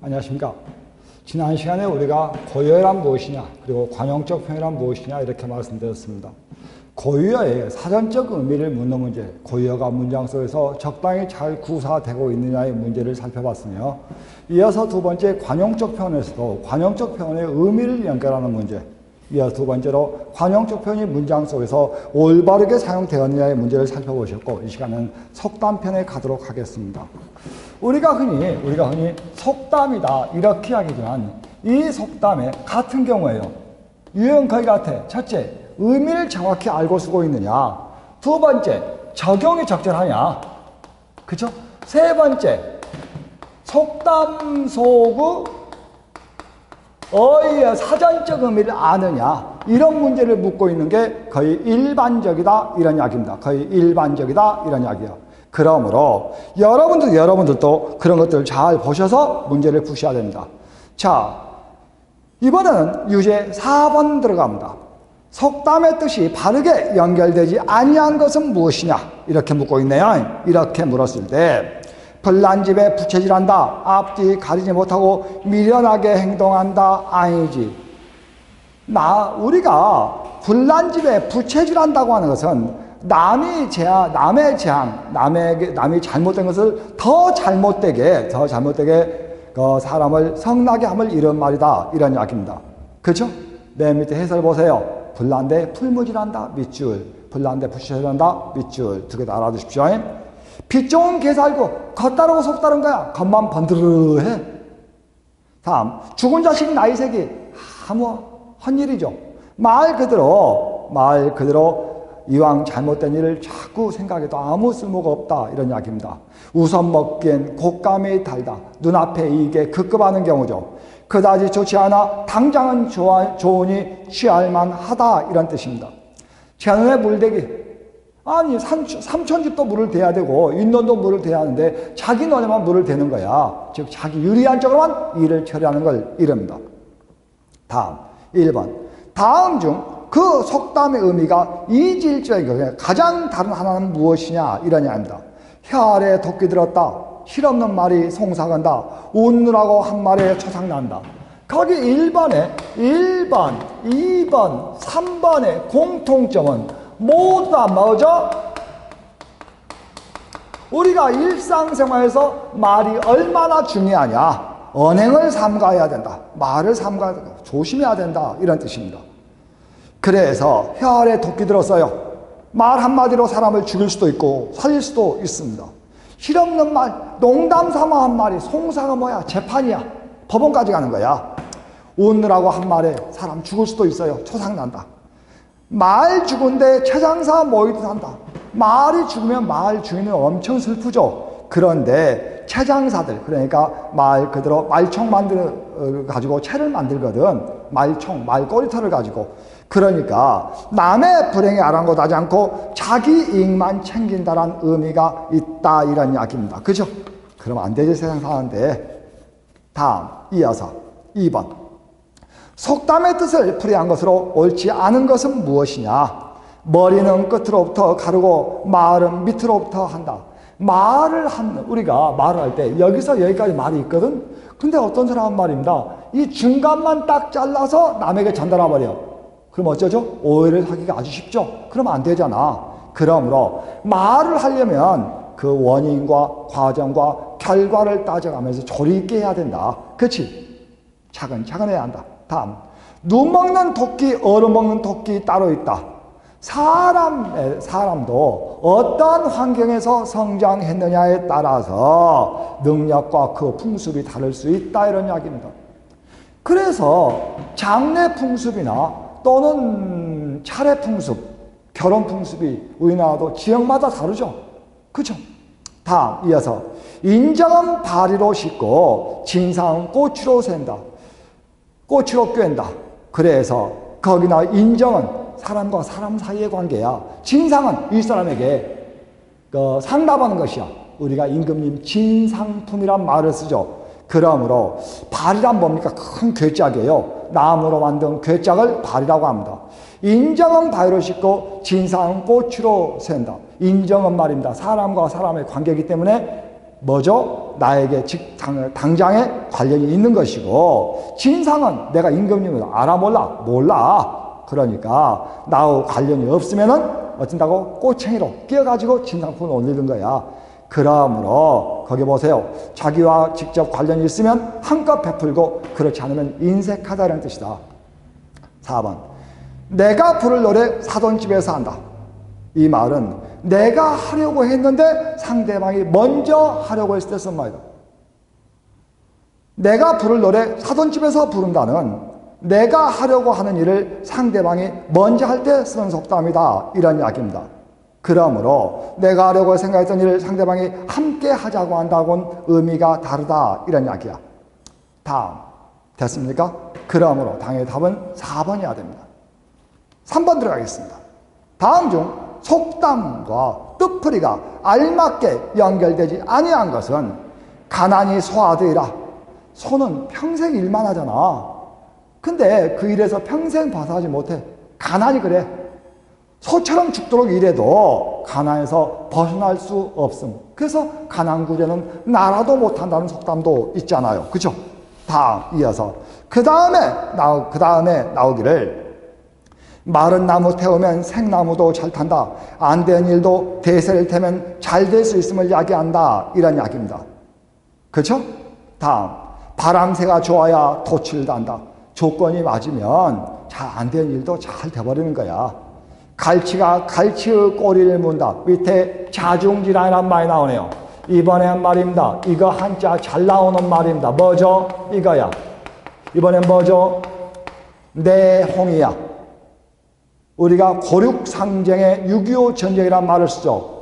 안녕하십니까. 지난 시간에 우리가 고유어란 무엇이냐 그리고 관용적 표현이란 무엇이냐 이렇게 말씀드렸습니다. 고유어의 사전적 의미를 묻는 문제, 고유어가 문장 속에서 적당히 잘 구사되고 있느냐의 문제를 살펴봤으며, 이어서 두 번째 관용적 표현에서도 관용적 표현의 의미를 연결하는 문제, 이어서 두 번째로 관용적 표현이 문장 속에서 올바르게 사용되었느냐의 문제를 살펴보셨고, 이 시간은 속담편에 가도록 하겠습니다. 우리가 흔히 속담이다 이렇게 이야기하지만, 이 속담에 같은 경우에요, 유형 거의 같아. 첫째, 의미를 정확히 알고 쓰고 있느냐. 두 번째, 적용이 적절하냐. 그쵸? 세 번째, 속담 속의 어휘의 사전적 의미를 아느냐. 이런 문제를 묻고 있는 게 거의 일반적이다 이런 이야기입니다. 거의 일반적이다 이런 이야기예요. 그러므로 여러분들도 그런 것들을 잘 보셔서 문제를 푸셔야 됩니다. 자, 이번에는 유제 4번 들어갑니다. 속담의 뜻이 바르게 연결되지 아니한 것은 무엇이냐 이렇게 묻고 있네요. 이렇게 물었을 때, 불난 집에 부채질한다, 앞뒤 가리지 못하고 미련하게 행동한다, 아니지. 우리가 불난 집에 부채질한다고 하는 것은 남의 재앙, 남이 잘못된 것을 더 잘못되게 그 사람을 성나게 함을 이런 말이다 이런 이야기입니다. 그렇죠? 맨 밑에 해설 보세요. 불난데 풀무질한다, 밑줄. 불난데 부채질한다, 밑줄. 두 개 다 알아두십시오. 빚 좋은 개 살고 겉 다르고 속 다른 거야. 겉만 번드르해. 다음, 죽은 자식 나이 새기. 아무 헛일이죠. 말 그대로 이왕 잘못된 일을 자꾸 생각해도 아무 쓸모가 없다 이런 이야기입니다. 우선 먹기엔 곶감이 달다. 눈앞에 이익에 급급하는 경우죠. 그다지 좋지 않아 당장은 좋으니 취할만 하다 이런 뜻입니다. 제 눈에 물대기. 아니 삼천집도 물을 대야 되고 인론도 물을 대야 하는데 자기 눈에만 물을 대는 거야. 즉 자기 유리한 쪽으로만 일을 처리하는 걸 이릅니다. 다음 1번. 다음 중 그 속담의 의미가 이질적이고 가장 다른 하나는 무엇이냐 이런 이야기입니다. 혀 아래 도끼 들었다. 실없는 말이 송사간다. 웃느라고 한 말에 초상난다. 거기 1번, 2번, 3번의 공통점은 모두 다 뭐죠? 우리가 일상생활에서 말이 얼마나 중요하냐. 언행을 삼가해야 된다. 말을 삼가해야 된다. 조심해야 된다. 이런 뜻입니다. 그래서 혀 아래 도끼 들었어요. 말 한마디로 사람을 죽일 수도 있고 살릴 수도 있습니다. 실없는 말, 농담 삼아 한 말이 송사가 뭐야? 재판이야. 법원까지 가는 거야. 웃느라고 한 말에 사람 죽을 수도 있어요. 초상난다. 말 죽은데 최장사 모이듯 한다. 말이 죽으면 말 주인은 엄청 슬프죠. 그런데 최장사들, 그러니까 말 그대로 말총 가지고 채를 만들거든. 말총, 말꼬리털을 가지고. 그러니까 남의 불행에 아랑곳하지 않고 자기 이익만 챙긴다는 의미가 있다 이런 이야기입니다. 그죠? 그럼 안 되지 세상 사는데. 다음 이어서 2번. 속담의 뜻을 풀이한 것으로 옳지 않은 것은 무엇이냐? 머리는 끝으로부터 가르고 말은 밑으로부터 한다. 우리가 말을 할 때 여기서 여기까지 말이 있거든. 근데 어떤 사람은 말입니다. 이 중간만 딱 잘라서 남에게 전달해 버려. 그럼 어쩌죠? 오해를 하기가 아주 쉽죠? 그러면 안 되잖아. 그러므로 말을 하려면 그 원인과 과정과 결과를 따져가면서 조리 있게 해야 된다. 그렇지? 차근차근 해야 한다. 다음, 눈 먹는 토끼, 얼음 먹는 토끼 따로 있다. 사람도 어떠한 환경에서 성장했느냐에 따라서 능력과 그 풍습이 다를 수 있다 이런 이야기입니다. 그래서 장례 풍습이나 또는 차례 풍습, 결혼 풍습이 우리나라도 지역마다 다르죠. 그죠? 다음 이어서 인정은 바리로 싣고 진상은 꼬치로 샌다. 꼬치로 꿰다. 그래서 거기나 인정은 사람과 사람 사이의 관계야. 진상은 윗사람에게 상납하는 것이야. 우리가 임금님 진상품이란 말을 쓰죠. 그러므로 발이란 뭡니까? 큰 괴짝이에요. 나무로 만든 괴짝을 발이라고 합니다. 인정은 바위로 싣고 진상은 꼬치로 샌다. 인정은 말입니다. 사람과 사람의 관계이기 때문에 뭐죠? 나에게 당장에 관련이 있는 것이고, 진상은 내가 임금님을 알아 몰라. 그러니까 나하고 관련이 없으면은 어쩐다고 꼬챙이로 끼어가지고 진상품을 올리는 거야. 그러므로 거기 보세요. 자기와 직접 관련이 있으면 한껏 베풀고 그렇지 않으면 인색하다는 뜻이다. 4번. 내가 부를 노래 사돈집에서 한다. 이 말은 내가 하려고 했는데 상대방이 먼저 하려고 했을 때 쓴 말이다. 내가 부를 노래 사돈집에서 부른다는 내가 하려고 하는 일을 상대방이 먼저 할 때 쓰는 속담이다. 이런 이야기입니다. 그러므로 내가 하려고 생각했던 일을 상대방이 함께 하자고 한다고는 의미가 다르다. 이런 이야기야. 다음. 됐습니까? 그러므로 당연히 답은 4번이어야 됩니다. 3번 들어가겠습니다. 다음 중 속담과 뜻풀이가 알맞게 연결되지 아니한 것은 가난이 소하되리라. 소는 평생 일만 하잖아. 근데 그 일에서 평생 벗어나지 못해. 가난이 그래. 소처럼 죽도록 일해도 가난에서 벗어날 수 없음. 그래서 가난구제는 나라도 못한다는 속담도 있잖아요. 그죠? 다음 이어서 그 다음에 나오기를 마른 나무 태우면 생나무도 잘 탄다. 안 되는 일도 대세를 태면 잘 될 수 있음을 이야기한다. 이런 이야기입니다. 그렇죠? 다음 바람새가 좋아야 도치를 단다. 조건이 맞으면 잘 안 되는 일도 잘 돼버리는 거야. 갈치가 갈치의 꼬리를 문다. 밑에 자중질환이란 말이 나오네요. 이번엔 말입니다. 이거 한자 잘 나오는 말입니다. 뭐죠? 이거야. 이번엔 뭐죠? 내홍이야. 우리가 고륙상쟁의 6.25 전쟁이란 말을 쓰죠.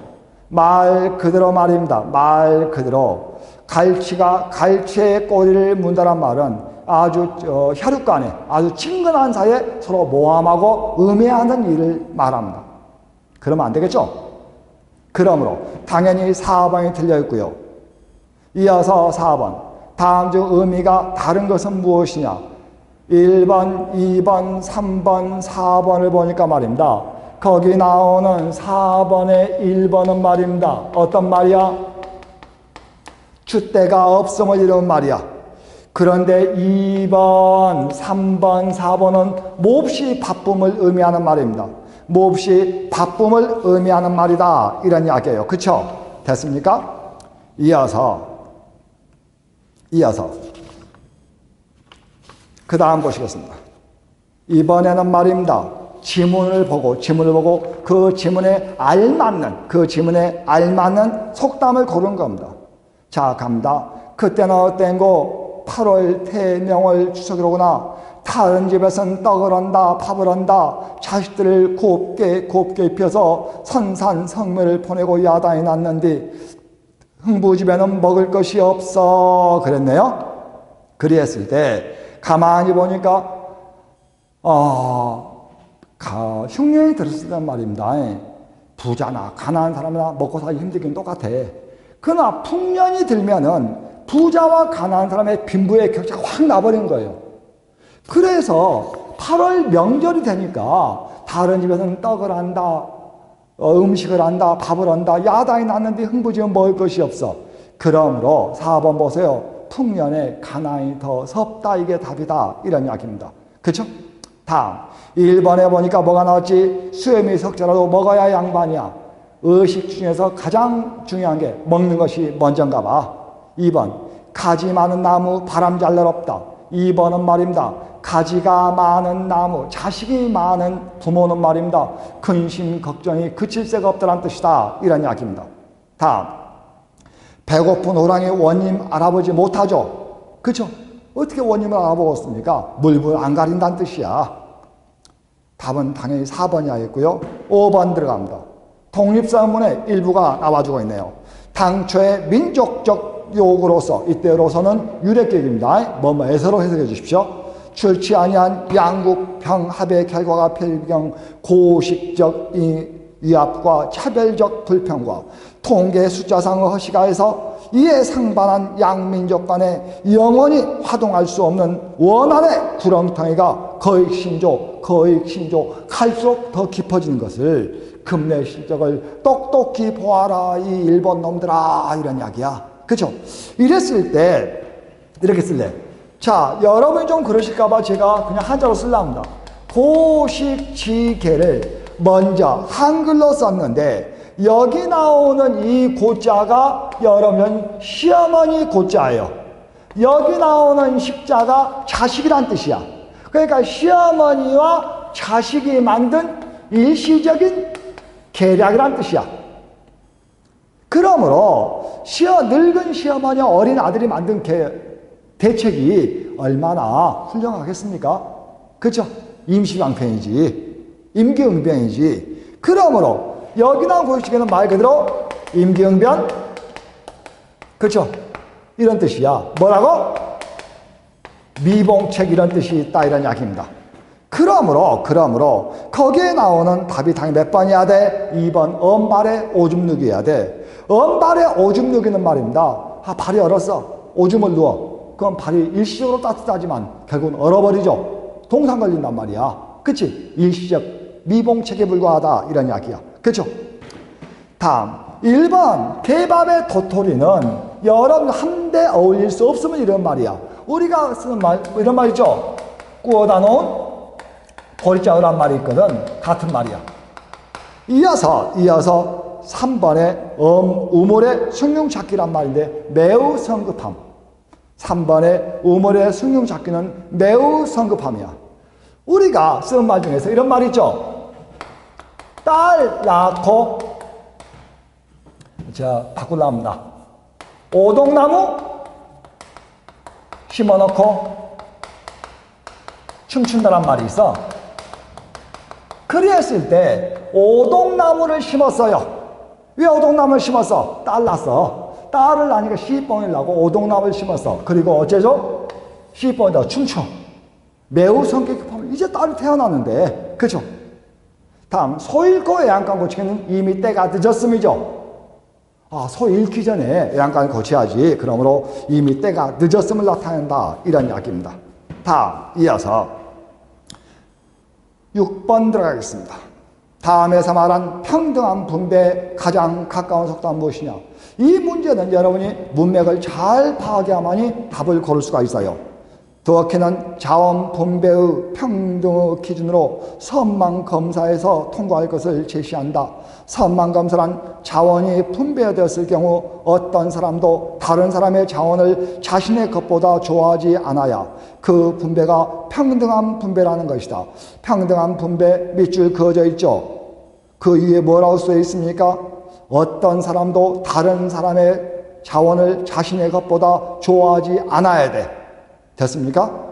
말 그대로 말입니다. 말 그대로. 갈치가 갈치의 꼬리를 문다란 말은 아주 혈육간에 아주 친근한 사이에 서로 모함하고 음해하는 일을 말합니다. 그러면 안 되겠죠? 그러므로 당연히 4번이 틀려 있고요. 이어서 4번. 다음 중 의미가 다른 것은 무엇이냐? 1번, 2번, 3번, 4번을 보니까 말입니다. 거기 나오는 4번의 1번은 말입니다. 어떤 말이야? 줏대가 없음을 이루는 말이야. 그런데 2번, 3번, 4번은 몹시 바쁨을 의미하는 말입니다. 몹시 바쁨을 의미하는 말이다. 이런 이야기예요. 그쵸? 됐습니까? 이어서 그 다음 보시겠습니다. 이번에는 말입니다. 지문을 보고 그 지문에 알맞는 속담을 고른 겁니다. 자, 갑니다. 그때는 어땠고 8월 태명월 추석을 오거나 다른 집에서는 떡을 한다, 밥을 한다, 자식들을 곱게 입혀서 선산성매를 보내고 야단이 났는데 흥부집에는 먹을 것이 없어. 그랬네요. 그랬을 때 가만히 보니까 흉년이 들었단 말입니다. 부자나 가난한 사람이나 먹고 살기 힘들긴 똑같아. 그러나 풍년이 들면은 부자와 가난한 사람의 빈부의 격차가 확 나버린 거예요. 그래서 8월 명절이 되니까 다른 집에서는 떡을 한다, 음식을 한다, 밥을 한다, 야단이 났는데 흥부지면 먹을 것이 없어. 그러므로 4번 보세요. 풍년에 가난이 더 섭다. 이게 답이다. 이런 이야기입니다. 그렇죠? 다음 1번에 보니까 뭐가 나왔지? 수염이 석자라도 먹어야 양반이야. 의식 중에서 가장 중요한 게 먹는 것이 먼저인가 봐. 2번 가지 많은 나무 바람 잘 날 없다. 2번은 말입니다. 가지가 많은 나무, 자식이 많은 부모는 말입니다. 근심 걱정이 그칠 새가 없다는 뜻이다. 이런 이야기입니다. 다음 배고픈 호랑이 원님 알아보지 못하죠. 그렇죠? 어떻게 원님을 알아보겠습니까? 물불 안 가린다는 뜻이야. 답은 당연히 4번이었고요. 5번 들어갑니다. 독립선언문의 일부가 나와주고 있네요. 당초의 민족적 요구로서, 이때로서는 유래격입니다. 뭐뭐에서로 해석해 주십시오. 출치 아니한 양국 평합의 결과가 필경 고식적 위압과 차별적 불평과 통계 숫자상의 허시가에서 이에 상반한 양민족 간에 영원히 화동할 수 없는 원한의 구렁텅이가 거익신조 갈수록 더 깊어지는 것을 금내 실적을 똑똑히 보아라 이 일본 놈들아. 이런 이야기야. 그죠? 이랬을 때 이렇게 쓸래. 자, 여러분이 좀 그러실까봐 제가 그냥 한자로 쓰려합니다. 고식지계를 먼저 한글로 썼는데 여기 나오는 이 고자가 여러분 시어머니 고자예요. 여기 나오는 식자가 자식이란 뜻이야. 그러니까 시어머니와 자식이 만든 일시적인 계략이란 뜻이야. 그러므로 늙은 시어머니와 어린 아들이 만든 대책이 얼마나 훌륭하겠습니까? 그렇죠? 임시방편이지, 임기응변이지. 그러므로 여기 나온 고식지계는 말 그대로 임기응변, 그렇죠? 이런 뜻이야. 뭐라고? 미봉책 이런 뜻이 있다, 이런 이야기입니다. 그러므로 거기에 나오는 답이 당연히 몇 번이어야 돼? 2번 엄발에 오줌 누기해야 돼. 엄발에 오줌 누기는 말입니다. 발이 얼었어. 오줌을 누워. 그럼 발이 일시적으로 따뜻하지만 결국은 얼어버리죠. 동상 걸린단 말이야. 그치? 일시적 미봉책에 불과하다, 이런 이야기야. 그쵸? 다음 1번 개밥의 도토리는 여러분 한데 어울릴 수 없으면 이런 말이야. 우리가 쓰는 말 이런 말 있죠? 구워다 놓은 보리장어란 말이 있거든. 같은 말이야. 이어서 3번에 우물의 숭늉찾기란 말인데 매우 성급함. 3번에 우물의 숭늉찾기는 매우 성급함이야. 우리가 쓰는 말 중에서 이런 말 있죠? 딸 낳고, 자, 바꾸려 합니다. 오동나무 심어놓고 춤춘다란 말이 있어. 그랬을 때 오동나무를 심었어요. 왜 오동나무를 심었어? 딸 낳았어. 딸을 낳으니까 시집보내려고 나고 오동나무를 심었어. 그리고 어째죠? 시집보내다가 춤춰. 매우 성격이 급하면 이제 딸이 태어났는데, 그죠? 다음 소 잃고 애양간 고치기는 이미 때가 늦었음이죠. 소 잃기 전에 애양간을 고쳐야지. 그러므로 이미 때가 늦었음을 나타낸다, 이런 이야기입니다. 다음 이어서 6번 들어가겠습니다. 다음에서 말한 평등한 분배에 가장 가까운 속담은 무엇이냐? 이 문제는 여러분이 문맥을 잘 파악해야만이 답을 고를 수가 있어요. 두어키는 자원 분배의 평등의 기준으로 선망검사에서 통과할 것을 제시한다. 선망검사란 자원이 분배되었을 경우 어떤 사람도 다른 사람의 자원을 자신의 것보다 좋아하지 않아야 그 분배가 평등한 분배라는 것이다. 평등한 분배 밑줄 그어져 있죠. 그 위에 뭐라고 써 있습니까? 어떤 사람도 다른 사람의 자원을 자신의 것보다 좋아하지 않아야 돼. 됐습니까?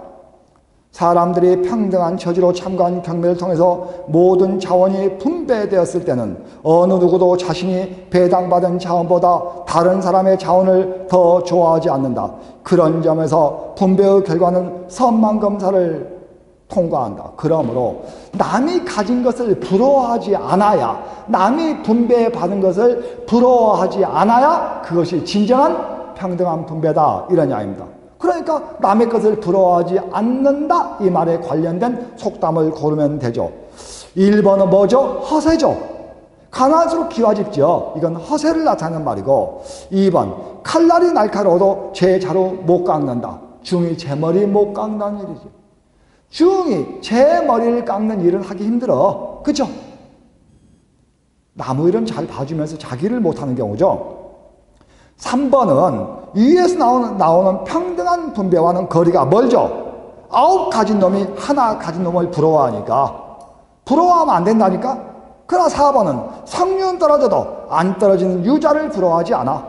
사람들이 평등한 처지로 참가한 경매를 통해서 모든 자원이 분배되었을 때는 어느 누구도 자신이 배당받은 자원보다 다른 사람의 자원을 더 좋아하지 않는다. 그런 점에서 분배의 결과는 선망검사를 통과한다. 그러므로 남이 가진 것을 부러워하지 않아야, 남이 분배받은 것을 부러워하지 않아야 그것이 진정한 평등한 분배다, 이런 이야기입니다. 그러니까 남의 것을 부러워하지 않는다, 이 말에 관련된 속담을 고르면 되죠. 1번은 뭐죠? 허세죠. 가난할수록 기와집죠. 이건 허세를 나타내는 말이고, 2번 칼날이 날카로워도 제 자루 못 깎는다. 중이 제 머리 못 깎는 일이지. 중이 제 머리를 깎는 일은 하기 힘들어. 그죠? 나무 일은 잘 봐주면서 자기를 못하는 경우죠. 3번은 위에서 나오는 평등한 분배와는 거리가 멀죠. 9 가진 놈이 하나 가진 놈을 부러워하니까. 부러워하면 안 된다니까? 그러나 4번은 성륜 떨어져도 안 떨어지는 유자를 부러워하지 않아.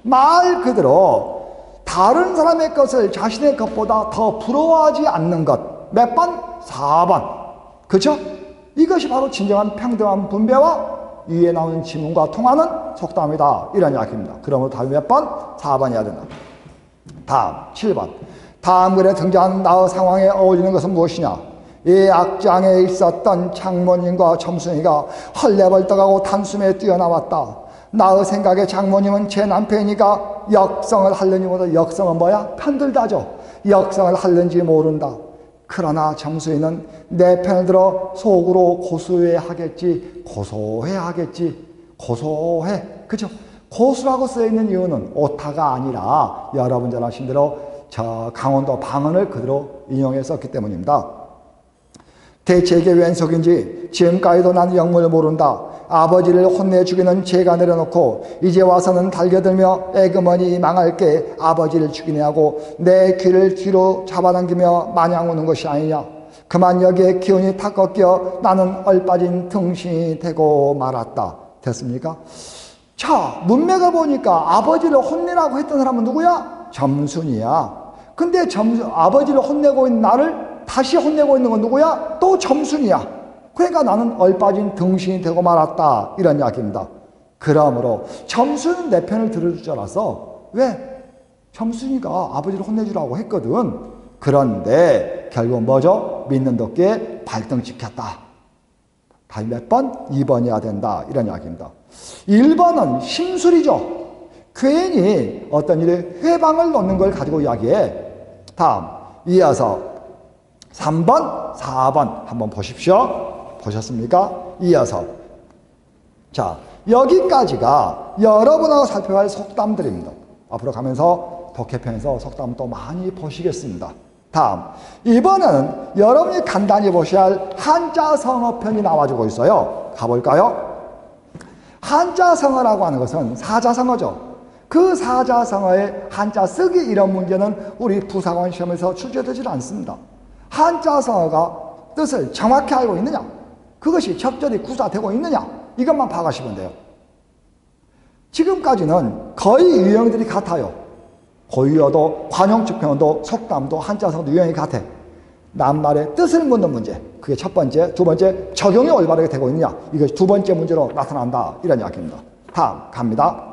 말 그대로 다른 사람의 것을 자신의 것보다 더 부러워하지 않는 것. 몇 번? 4번. 그렇죠? 이것이 바로 진정한 평등한 분배와 위에 나오는 지문과 통하는 속담이다, 이런 이야기입니다. 그러므로 답이 몇 번? 4번이어야 된다. 다음 7번. 다음 글에 등장하는 나의 상황에 어울리는 것은 무엇이냐? 이 악장에 있었던 장모님과 점순이가 헐레벌떡하고 단숨에 뛰어나왔다. 나의 생각에 장모님은 제 남편이니까 역성을 하려니보다, 역성은 뭐야? 편들다죠. 역성을 하려는지 모른다. 그러나 점수이는 내 편을 들어 속으로 고소해하겠지. 고소해. 그죠? 고수라고 쓰여있는 이유는 오타가 아니라 여러분 잘 아신 대로 저 강원도 방언을 그대로 인용했었기 때문입니다. 대체 이게 웬 속인지 지금까지도 난 영문을 모른다. 아버지를 혼내 죽이는 죄가 내려놓고 이제 와서는 달겨들며 애그머니 망할게 아버지를 죽이네 하고 내 귀를 뒤로 잡아당기며 마냥 우는 것이 아니냐. 그만 여기에 기운이 다 꺾여 나는 얼빠진 등신이 되고 말았다. 됐습니까? 자, 문맥을 보니까 아버지를 혼내라고 했던 사람은 누구야? 점순이야. 근데 아버지를 혼내고 있는 나를 다시 혼내고 있는 건 누구야? 또 점순이야. 그러니까 나는 얼빠진 등신이 되고 말았다. 이런 이야기입니다. 그러므로 점순은 내 편을 들어줄 줄 알았어. 왜? 점순이가 아버지를 혼내주라고 했거든. 그런데 결국 뭐죠? 믿는 덕기에 발등 지켰다. 다시 몇 번? 2번이어야 된다. 이런 이야기입니다. 1번은 심술이죠. 괜히 어떤 일에 회방을 놓는 걸 가지고 이야기해. 다음, 이어서 3번, 4번 한번 보십시오. 보셨습니까? 이어서. 자, 여기까지가 여러분하고 살펴갈 속담들입니다. 앞으로 가면서 독해편에서 속담 또 많이 보시겠습니다. 다음, 이번에는 여러분이 간단히 보셔야 할 한자성어편이 나와주고 있어요. 가볼까요? 한자성어라고 하는 것은 사자성어죠. 그 사자성어의 한자 쓰기 이런 문제는 우리 부사관 시험에서 출제되지 않습니다. 한자성어가 뜻을 정확히 알고 있느냐, 그것이 적절히 구사되고 있느냐, 이것만 파악하시면 돼요. 지금까지는 거의 유형들이 같아요. 고유어도, 관용축평어도, 속담도, 한자성어도 유형이 같아. 낱말의 뜻을 묻는 문제, 그게 첫 번째. 두 번째, 적용이 올바르게 되고 있느냐, 이것이 두 번째 문제로 나타난다. 이런 이야기입니다. 다음 갑니다.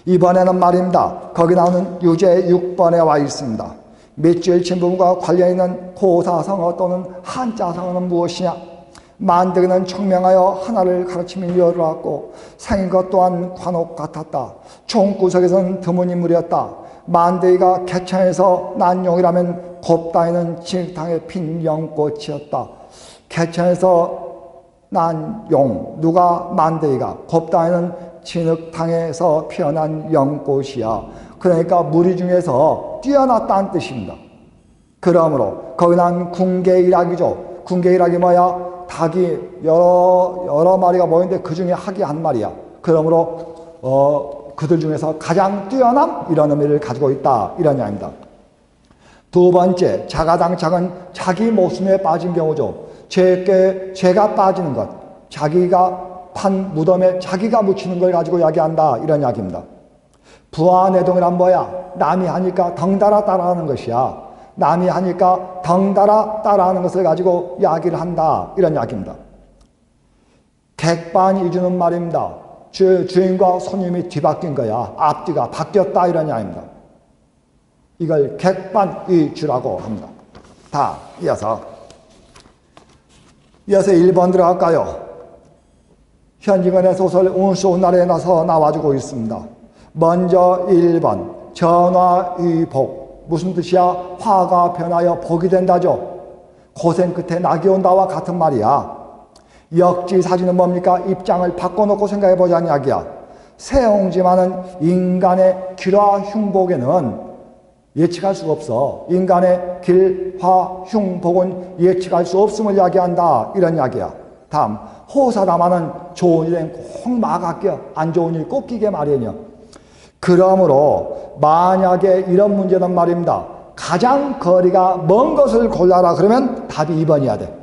이번에는 말입니다. 거기 나오는 유제 6번에 와 있습니다. 밑줄 친 부분과 관련 있는 고사성어 또는 한자성어는 무엇이냐? 만드기는 청명하여 하나를 가르치며 열어왔고 생긴 것 또한 관옥 같았다. 총구석에서는 드문 인물이었다. 만드기가 개천에서 난 용이라면 곱다이는 진흙탕에 핀 연꽃이었다. 개천에서 난 용, 누가 만드기가, 곱다이는 진흙탕에서 피어난 연꽃이야. 그러니까 무리 중에서 뛰어났다는 뜻입니다. 그러므로 거기 난 궁계일학이죠. 궁계일학이 뭐야? 닭이 여러 마리가 모였는데 그 중에 학이 한 마리야. 그러므로 그들 중에서 가장 뛰어남, 이런 의미를 가지고 있다. 이런 이야기입니다. 두 번째, 자가당착은 자기 모순에 빠진 경우죠. 죄가 빠지는 것, 자기가 판 무덤에 자기가 묻히는 걸 가지고 이야기한다. 이런 이야기입니다. 부하내동이란 뭐야? 남이 하니까 덩달아 따라하는 것이야. 남이 하니까 덩달아 따라하는 것을 가지고 이야기를 한다. 이런 이야기입니다. 객반이주는 말입니다. 주인과 손님이 뒤바뀐 거야. 앞뒤가 바뀌었다. 이런 이야기입니다. 이걸 객반이주라고 합니다. 다 이어서 1번 들어갈까요? 현직원의 소설 운수 날에 나서 나와주고 있습니다. 먼저 1번 전화위복, 무슨 뜻이야? 화가 변하여 복이 된다죠. 고생 끝에 낙이 온다와 같은 말이야. 역지사지는 뭡니까? 입장을 바꿔놓고 생각해보자는 이야기야. 세옹지만은 인간의 길화 흉복에는 예측할 수가 없어. 인간의 길화 흉복은 예측할 수 없음을 이야기한다. 이런 이야기야. 다음, 호사다마는 좋은 일엔 꼭 막아껴, 안 좋은 일 꼭 끼게 마련이야. 그러므로 만약에 이런 문제는 말입니다. 가장 거리가 먼 것을 골라라 그러면 답이 2번이어야 돼.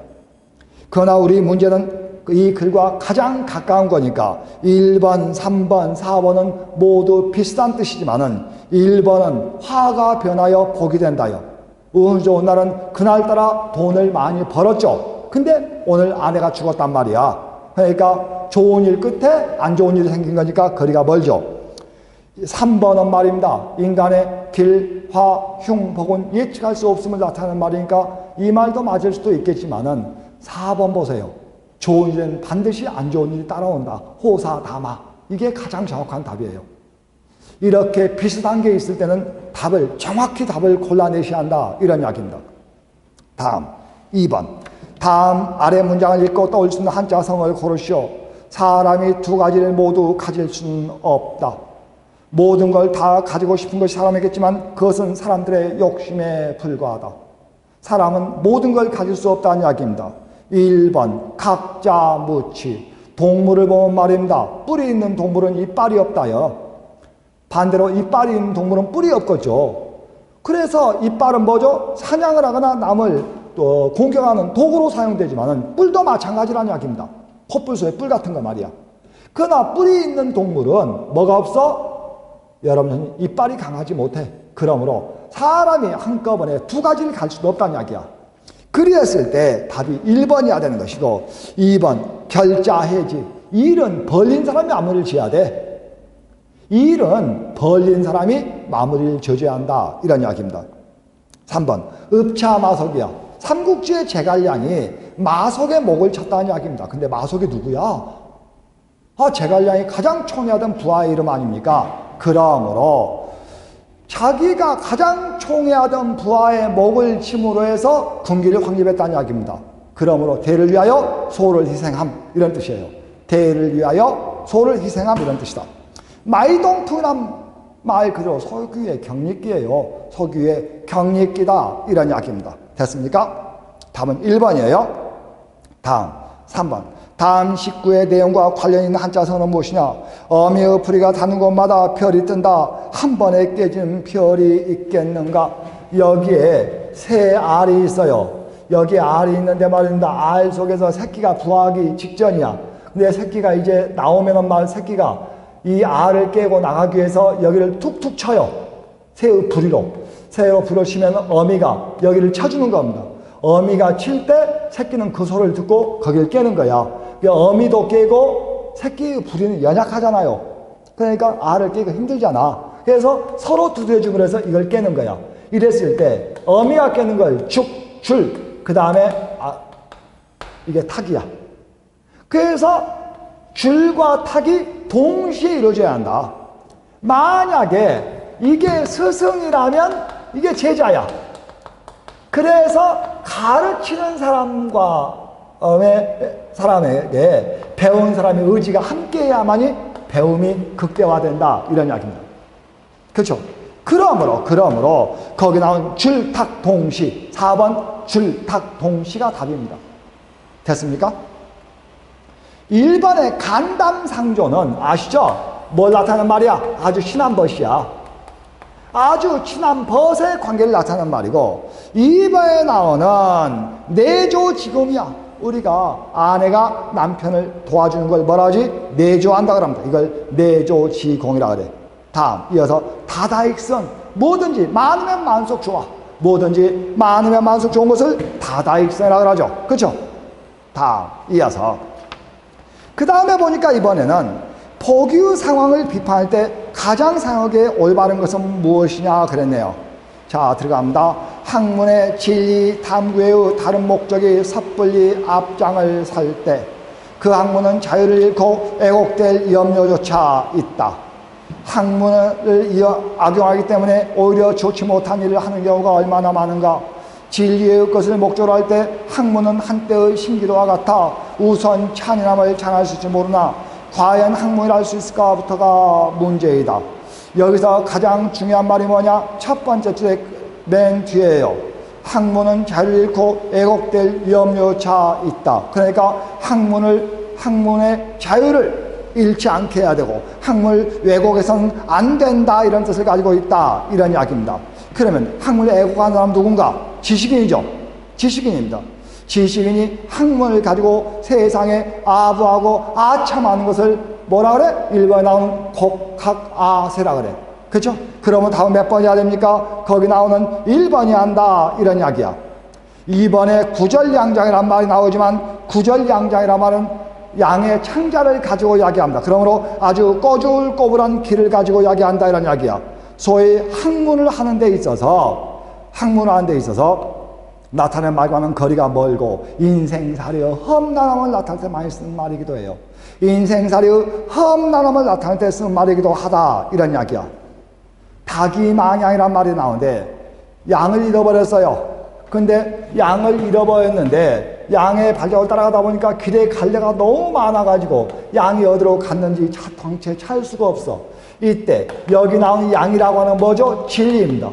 그러나 우리 문제는 이 글과 가장 가까운 거니까 1번, 3번, 4번은 모두 비슷한 뜻이지만은 1번은 화가 변하여 복이 된다요. 운 좋은 날은 그날따라 돈을 많이 벌었죠. 근데 오늘 아내가 죽었단 말이야. 그러니까 좋은 일 끝에 안 좋은 일이 생긴 거니까 거리가 멀죠. 3번은 말입니다. 인간의 길, 화, 흉, 복은 예측할 수 없음을 나타내는 말이니까 이 말도 맞을 수도 있겠지만은 4번 보세요. 좋은 일은 반드시 안 좋은 일이 따라온다. 호사다마. 이게 가장 정확한 답이에요. 이렇게 비슷한 게 있을 때는 정확히 답을 골라내셔야 한다. 이런 이야기입니다. 다음 2번. 다음 아래 문장을 읽고 떠올 수 있는 한자성어를 고르시오. 사람이 두 가지를 모두 가질 수는 없다. 모든 걸 다 가지고 싶은 것이 사람이겠지만 그것은 사람들의 욕심에 불과하다. 사람은 모든 걸 가질 수 없다는 이야기입니다. 1번 각자 무치. 동물을 보면 말입니다. 뿔이 있는 동물은 이빨이 없다요. 반대로 이빨이 있는 동물은 뿔이 없겠죠. 그래서 이빨은 뭐죠? 사냥을 하거나 남을 또 공격하는 도구로 사용되지만 뿔도 마찬가지라는 이야기입니다. 코뿔소의 뿔 같은 거 말이야. 그러나 뿔이 있는 동물은 뭐가 없어? 여러분, 이빨이 강하지 못해. 그러므로 사람이 한꺼번에 두 가지를 갈 수도 없다는 이야기야. 그랬을 때 답이 1번이어야 되는 것이고 2번 결자해지. 일은 벌린 사람이 마무리를 지어야 돼. 일은 벌린 사람이 마무리를 지어줘야 한다. 이런 이야기입니다. 3번 읍차마석이야. 삼국지의 제갈량이 마석의 목을 쳤다는 이야기입니다. 근데 마석이 누구야? 제갈량이 가장 총애하던 부하의 이름 아닙니까? 그러므로 자기가 가장 총애하던 부하의 목을 침으로 해서 군기를 확립했다는 이야기입니다. 그러므로 대를 위하여 소를 희생함 이런 뜻이에요. 대를 위하여 소를 희생함 이런 뜻이다. 마이동풍이란 말 그대로 서귀의 경리기예요. 서귀의 경리기다 이런 이야기입니다. 됐습니까? 답은 1번이에요. 다음 3번 다음 식구의 내용과 관련 있는 한자성어는 무엇이냐? 어미의 풀이가 닿는 곳마다 별이 뜬다. 한 번에 깨지는 별이 있겠는가? 여기에 새 알이 있어요. 여기 알이 있는데 말입니다. 알 속에서 새끼가 부화하기 직전이야. 근데 새끼가 이제 나오면은 말 새끼가 이 알을 깨고 나가기 위해서 여기를 툭툭 쳐요. 새의 부리로. 새의 부리로 치면 어미가 여기를 쳐주는 겁니다. 어미가 칠 때 새끼는 그 소리를 듣고 거기를 깨는 거야. 어미도 깨고 새끼의 부리는 연약하잖아요. 그러니까 알을 깨기가 힘들잖아. 그래서 서로 두드려주고 해서 이걸 깨는 거야. 이랬을 때 어미가 깨는 걸 죽, 줄, 그 다음에 이게 탁이야. 그래서 줄과 탁이 동시에 이루어져야 한다. 만약에 이게 스승이라면 이게 제자야. 그래서 가르치는 사람에게 배운 사람의 의지가 함께해야만이 배움이 극대화된다. 이런 이야기입니다. 그렇죠? 그러므로 거기 나온 줄탁동시 4번 줄탁동시가 답입니다. 됐습니까? 1번의 간담상조는 아시죠? 뭘 나타내는 말이야? 아주 친한 벗이야. 아주 친한 벗의 관계를 나타내는 말이고 2번에 나오는 내조지공이야. 우리가 아내가 남편을 도와주는 걸 뭐라 하지? 내조한다 그럽니다. 이걸 내조지공이라 그래. 다음 이어서 다다익선 뭐든지 많으면 만속 좋아. 뭐든지 많으면 만속 좋은 것을 다다익선이라 그러죠. 그렇죠? 다음 이어서 그 다음에 보니까 이번에는 포기의 상황을 비판할 때 가장 상하게 올바른 것은 무엇이냐 그랬네요. 자 들어갑니다. 학문의 진리 탐구의 다른 목적이 섣불리 앞장을 살 때 그 학문은 자유를 잃고 왜곡될 염려조차 있다. 학문을 악용하기 때문에 오히려 좋지 못한 일을 하는 경우가 얼마나 많은가. 진리의 것을 목적으로 할 때 학문은 한때의 신기도와 같아 우선 찬인함을 장할 수 있을지 모르나 과연 학문을 할 수 있을까부터가 문제이다. 여기서 가장 중요한 말이 뭐냐? 첫 번째 줄에 맨 뒤에요. 학문은 자유를 잃고 왜곡될 염려차 있다. 그러니까 학문의 자유를 잃지 않게 해야 되고 학문을 왜곡해서는 안 된다 이런 뜻을 가지고 있다 이런 이야기입니다. 그러면 학문을 왜곡한 사람 누군가? 지식인이죠. 지식인입니다. 지식인이 학문을 가지고 세상에 아부하고 아참하는 것을 뭐라 그래? 1번에 나오는 곡학아세라 그래. 그렇죠? 그러면 다음 몇 번이야 됩니까? 거기 나오는 1번이 한다 이런 이야기야. 2번에 구절양장이란 말이 나오지만 구절양장이란 말은 양의 창자를 가지고 이야기합니다. 그러므로 아주 꼬불꼬불한 길을 가지고 이야기한다 이런 이야기야. 소위 학문을 하는 데 있어서 나타낸 말과는 거리가 멀고 인생사리의 험난함을 나타낼 때 많이 쓰는 말이기도 해요. 인생사리의 험난함을 나타낼 때 쓰는 말이기도 하다 이런 이야기야. 닭이망양이란 말이 나오는데 양을 잃어버렸어요. 근데 양을 잃어버렸는데 양의 발자국을 따라가다 보니까 길에 갈래가 너무 많아가지고 양이 어디로 갔는지 도대체 찾을 수가 없어. 이때 여기 나온 양이라고 하는 뭐죠? 진리입니다.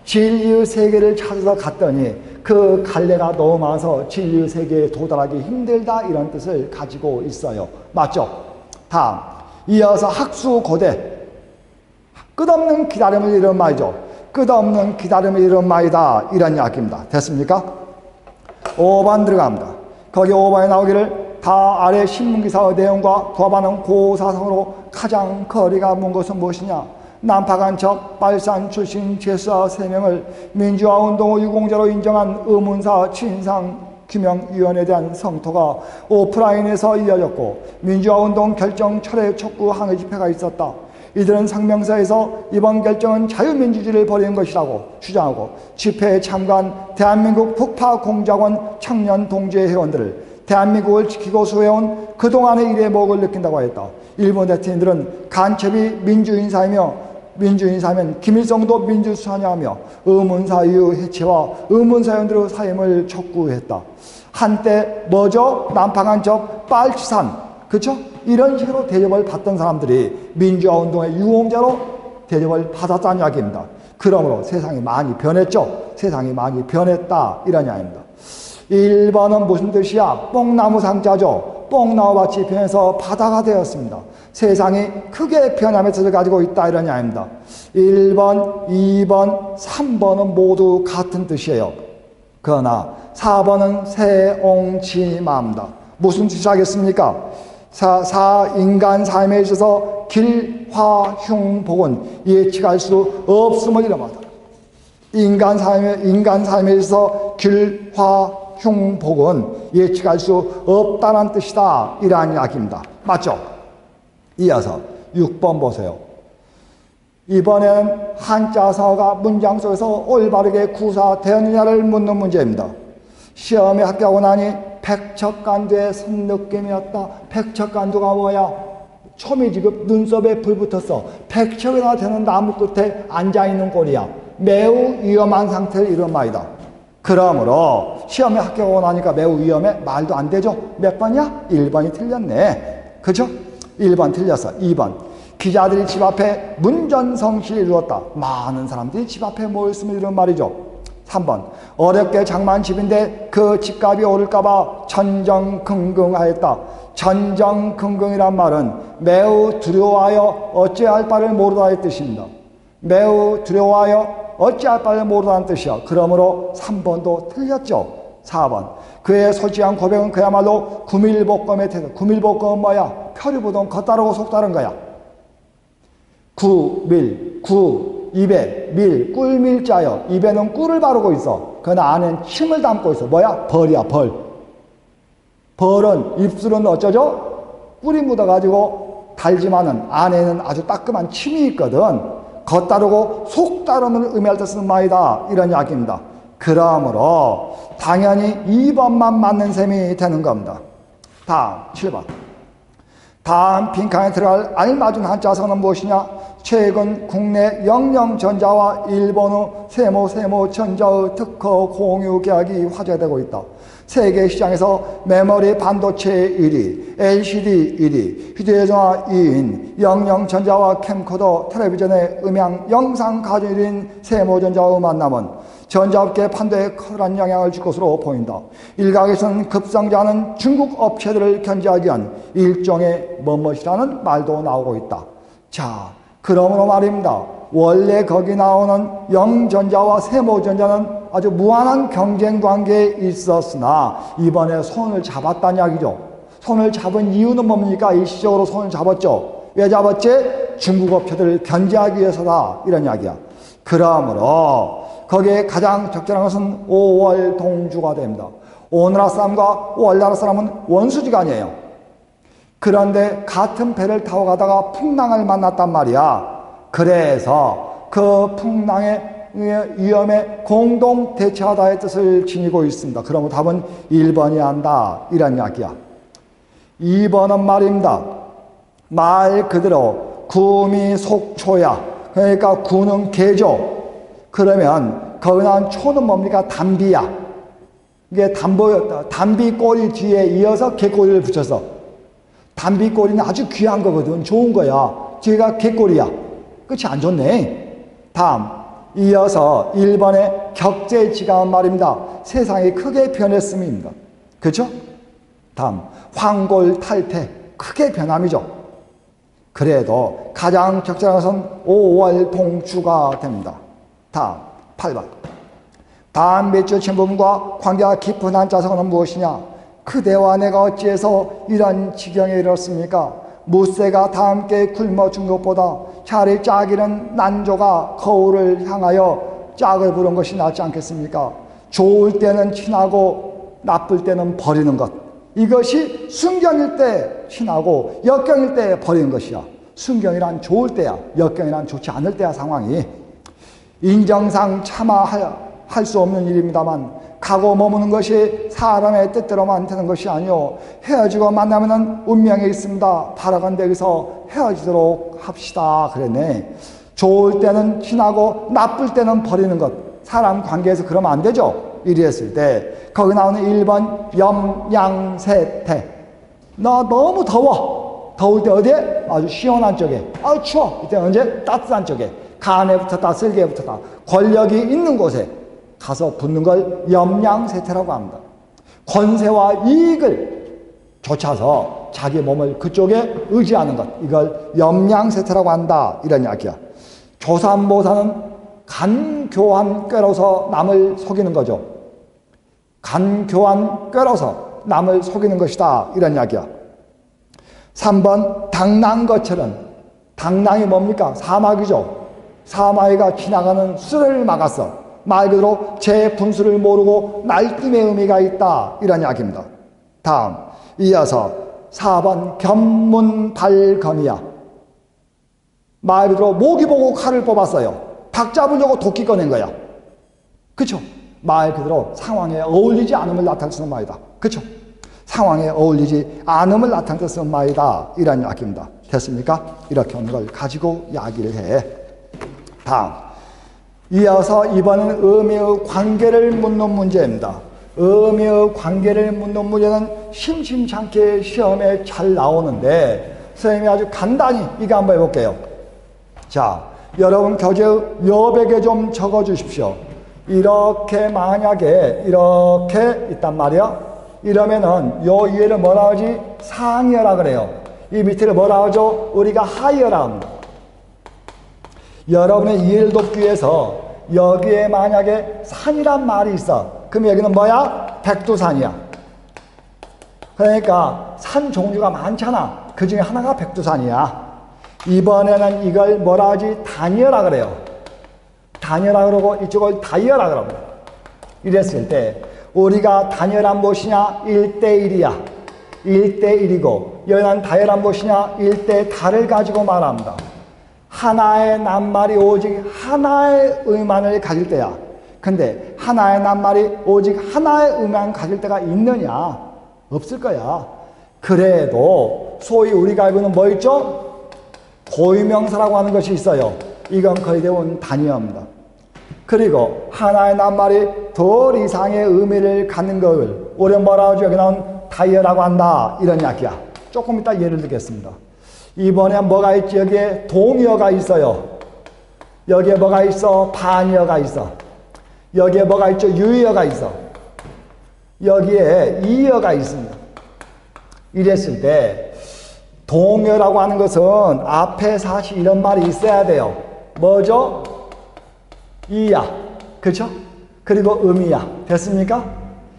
진리의 세계를 찾아서 갔더니 그 갈래가 너무 많아서 진리의 세계에 도달하기 힘들다, 이런 뜻을 가지고 있어요. 맞죠? 다음, 이어서 학수고대. 끝없는 기다림을 이룬 말이죠. 끝없는 기다림을 이룬 말이다, 이런 이야기입니다. 됐습니까? 5번 들어갑니다. 거기 5번에 나오기를 다 아래 신문기사의 내용과 부합하는 고사성으로 가장 거리가 먼 것은 무엇이냐? 난파간첩 빨산 출신 제수사 3명을 민주화운동의 유공자로 인정한 의문사 진상규명위원회에 대한 성토가 오프라인에서 이어졌고, 민주화운동 결정 철회 촉구 항의 집회가 있었다. 이들은 성명서에서 이번 결정은 자유민주주의를 버리는 것이라고 주장하고, 집회에 참가한 대한민국 북파공작원 청년 동지회 회원들을 대한민국을 지키고 수해온 그동안의 일의 목을 느낀다고 했다. 일본 대통령들은 간첩이 민주인사면 김일성도 민주수사냐며 의문사 이후 해체와 의문사위원들의 사임을 촉구했다. 한때 뭐죠? 난파간첩 빨치산, 그렇죠? 이런 식으로 대접을 받던 사람들이 민주화운동의 유공자로 대접을 받았다는 이야기입니다. 그러므로 세상이 많이 변했죠. 세상이 많이 변했다, 이런 이야기입니다. 1번은 무슨 뜻이야? 뽕나무 상자죠. 뽕나무밭이 변해서 바다가 되었습니다. 세상이 크게 변함의 뜻을 가지고 있다, 이런 이야기입니다. 1번, 2번, 3번은 모두 같은 뜻이에요. 그러나 4번은 새옹치마입니다. 무슨 뜻이 하겠습니까? 인간 삶에 있어서 길, 화, 흉, 복은 예측할 수 없음을 이름하다. 인간 삶에 있어서 길, 화, 흉, 복은 예측할 수 없다는 뜻이다, 이러한 이야기입니다. 맞죠? 이어서 6번 보세요. 이번엔 한자사가 문장 속에서 올바르게 구사되었느냐를 묻는 문제입니다. 시험에 합격하고 나니 백척간두의 선느낌이었다. 백척간두가 뭐야? 초미지급 눈썹에 불 붙었어. 백척이나 되는 나무 끝에 앉아있는 꼴이야. 매우 위험한 상태를 이룬 말이다. 그러므로 시험에 합격하고 나니까 매우 위험해? 말도 안 되죠? 몇 번이야? 1번이 틀렸네. 그죠? 1번 틀렸어. 2번. 기자들이 집 앞에 문전성시를 이루었다. 많은 사람들이 집 앞에 모였으면 이런 말이죠. 3번. 어렵게 장만 집인데 그 집값이 오를까봐 전전긍긍하였다. 전전긍긍이란 말은 매우 두려워하여 어찌할 바를 모르다의 뜻입니다. 매우 두려워하여 어찌할 바를 모르다는 뜻이야. 그러므로 3번도 틀렸죠. 4번. 그의 솔직한 고백은 그야말로 구밀복검의 태도. 구밀복검은 뭐야? 표류부동 겉다르고 속다른 거야. 입에 밀, 꿀밀자여. 입에는 꿀을 바르고 있어. 그러나 안에는 침을 담고 있어. 뭐야? 벌이야, 벌. 벌은, 입술은 어쩌죠? 꿀이 묻어가지고 달지만은 안에는 아주 따끔한 침이 있거든. 겉다르고 속다름을 의미할 때 쓰는 말이다, 이런 이야기입니다. 그러므로 당연히 2번만 맞는 셈이 되는 겁니다. 다음 7번. 다음 빈칸에 들어갈 알맞은 한자성어는 무엇이냐? 최근 국내 영영전자와 일본의 세모전자의 특허 공유 계약이 화제되고 있다. 세계 시장에서 메모리 반도체 1위, LCD 1위, 휴대전화 2위인 영영전자와 캠코더, 텔레비전의 음향, 영상 가전 1위인 세모전자의 만남은 전자업계 판도에 커다란 영향을 줄 것으로 보인다. 일각에서는 급성장하는 중국 업체들을 견제하기 위한 일종의 뭐뭇이라는 말도 나오고 있다. 자, 그러므로 말입니다. 원래 거기 나오는 영전자와 세모전자는 아주 무한한 경쟁 관계에 있었으나 이번에 손을 잡았다는 이야기죠. 손을 잡은 이유는 뭡니까? 일시적으로 손을 잡았죠. 왜 잡았지? 중국 업체들을 견제하기 위해서다, 이런 이야기야. 그러므로 거기에 가장 적절한 것은 5월 동주가 됩니다. 오나라 사람과 월나라 사람은 원수지가 아니에요. 그런데 같은 배를 타고 가다가 풍랑을 만났단 말이야. 그래서 그 풍랑의 위험에 공동 대처하다의 뜻을 지니고 있습니다. 그러면 답은 1번이 한다, 이런 이야기야. 2번은 말입니다. 말 그대로 구미 속초야. 그러니까 구는 개죠. 그러면 거기 나온 초는 뭡니까? 담비야. 이게 담비꼬리 뒤에 이어서 개꼬리를 붙여서 담비꼬리는 아주 귀한 거거든. 좋은 거야. 뒤가 개꼬리야. 끝이 안 좋네. 다음 이어서 1번에 격제지감은 말입니다. 세상이 크게 변했음입니다. 그렇죠? 다음 황골탈퇴 크게 변함이죠. 그래도 가장 적절한 것은 5월 동주가 됩니다. 다음 8번 다음 몇 주 친분과 관계가 깊은 한자성어는 무엇이냐? 그대와 내가 어찌해서 이런 지경에 이르렀습니까? 무쇠가 다 함께 굶어 죽는 것보다 차라리 짝이는 난조가 거울을 향하여 짝을 부른 것이 낫지 않겠습니까? 좋을 때는 친하고 나쁠 때는 버리는 것. 이것이 순경일 때 친하고 역경일 때 버리는 것이야. 순경이란 좋을 때야. 역경이란 좋지 않을 때야 상황이. 인정상 참아할 수 없는 일입니다만 가고 머무는 것이 사람의 뜻대로만 되는 것이 아니요 헤어지고 만나면은 운명에 있습니다. 바라건대 여기서 헤어지도록 합시다 그랬네. 좋을 때는 친하고 나쁠 때는 버리는 것. 사람 관계에서 그러면 안 되죠. 이랬을 때 거기 나오는 1번 염양세태. 나 너무 더워. 더울 때 어디에? 아주 시원한 쪽에. 아주 추워. 이때 언제? 따뜻한 쪽에. 간에 붙었다 쓸개에 붙었다. 권력이 있는 곳에 가서 붙는 걸 염양세태라고 합니다. 권세와 이익을 좇아서 자기 몸을 그쪽에 의지하는 것. 이걸 염양세태라고 한다. 이런 이야기야. 조삼모사는 간교한 꾀로서 남을 속이는 거죠. 간교한 꾀로서 남을 속이는 것이다. 이런 이야기야. 3번 당랑거철은 당랑이 뭡니까? 사마귀죠. 사마귀가 지나가는 수레를 막았어. 말 그대로 제 분수를 모르고 날뛰의 의미가 있다. 이런 이야기입니다. 다음 이어서 4번 견문발검이야. 말 그대로 모기 보고 칼을 뽑았어요. 닭 잡으려고 도끼 꺼낸 거야. 그쵸? 말 그대로 상황에 어울리지 않음을 나타낼 수 있는 말이다. 그쵸? 상황에 어울리지 않음을 나타낼 수 있는 말이다. 이런 이야기입니다. 됐습니까? 이렇게 오는 걸 가지고 이야기를 해. 다음 이어서 이번에는 의미의 관계를 묻는 문제입니다. 의미의 관계를 묻는 문제는 심심찮게 시험에 잘 나오는데 선생님이 아주 간단히 이거 한번 해볼게요. 자, 여러분 교재의 여백에 좀 적어 주십시오. 이렇게 만약에 이렇게 있단 말이야. 이러면은 요 위에를 뭐라 하지? 상이어라 그래요. 이 밑에를 뭐라 하죠? 우리가 하이어라 합니다. 여러분의 이해를 돕기 위해서 여기에 만약에 산이란 말이 있어. 그럼 여기는 뭐야? 백두산이야. 그러니까 산 종류가 많잖아. 그 중에 하나가 백두산이야. 이번에는 이걸 뭐라 하지? 단이어라 그래요. 단이어라 그러고 이쪽을 다이어라 그럽니다. 이랬을 때 우리가 단이어란 무엇이냐? 1대1이야. 1대1이고 여기는 다이어란 무엇이냐? 1대 다를 가지고 말합니다. 하나의 낱말이 오직 하나의 의만을 가질 때야. 근데 하나의 낱말이 오직 하나의 의만 가질 때가 있느냐? 없을 거야. 그래도 소위 우리가 알고 있는 뭐 있죠? 고유명사라고 하는 것이 있어요. 이건 거의 대부분 단위어입니다. 그리고 하나의 낱말이 덜 이상의 의미를 갖는 걸 우리는 뭐라고 하죠? 여기 나온 다이어라고 한다. 이런 이야기야. 조금 이따 예를 들겠습니다. 이번에 뭐가 있지? 여기에 동이어가 있어요. 여기에 뭐가 있어? 반이어가 있어. 여기에 뭐가 있죠? 유이어가 있어. 여기에 이어가 있습니다. 이랬을 때 동이어라고 하는 것은 앞에 사실 이런 말이 있어야 돼요. 뭐죠? 이야. 그렇죠? 그리고 음이야. 됐습니까?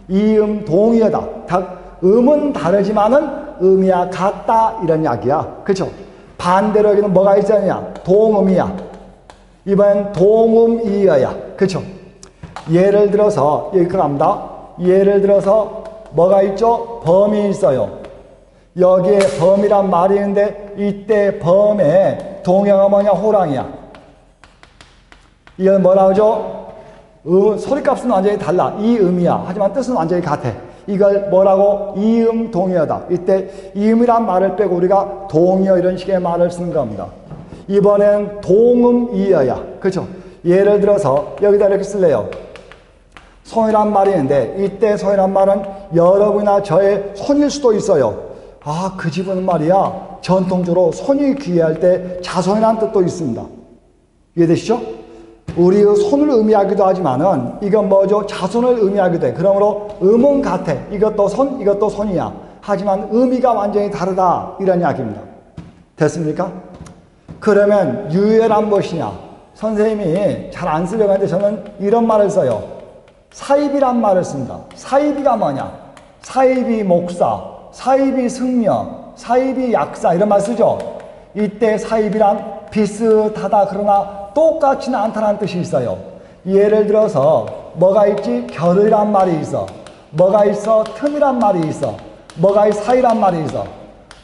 이음 동이어다. 음은 다르지만은 음이야 같다 이런 이야기야. 그렇죠? 반대로 여기는 뭐가 있었냐? 동음이야. 이번엔 동음이어야. 그렇죠? 예를 들어서 여기 갑니다. 예를 들어서 뭐가 있죠? 범이 있어요. 여기에 범이란 말이 있는데 이때 범의 동의어가 뭐냐? 호랑이야. 이건 뭐라 하죠? 소리값은 완전히 달라. 이 음이야. 하지만 뜻은 완전히 같아. 이걸 뭐라고? 이음 동의어다. 이때 이음이란 말을 빼고 우리가 동의어 이런 식의 말을 쓰는 겁니다. 이번엔 동음이어야. 그렇죠? 예를 들어서 여기다 이렇게 쓸래요. 손이란 말이 있는데 이때 손이란 말은 여러분이나 저의 손일 수도 있어요. 아, 그 집은 말이야 전통적으로 손이 귀해할 때 자손이라는 뜻도 있습니다. 이해되시죠? 우리의 손을 의미하기도 하지만은 이건 뭐죠? 자손을 의미하기도 해. 그러므로 음은 같아. 이것도 손, 이것도 손이야. 하지만 의미가 완전히 다르다. 이런 이야기입니다. 됐습니까? 그러면 유예란 무엇이냐? 선생님이 잘 안 쓰려고 하는데 저는 이런 말을 써요. 사입이란 말을 씁니다. 사입이가 뭐냐? 사입이 목사, 사입이 승려, 사입이 약사 이런 말 쓰죠. 이때 사입이란 비슷하다 그러나 똑같지는 않다는 뜻이 있어요. 예를 들어서 뭐가 있지? 겨를이란 말이 있어. 뭐가 있어? 틈이란 말이 있어. 뭐가 있어? 사이란 말이 있어.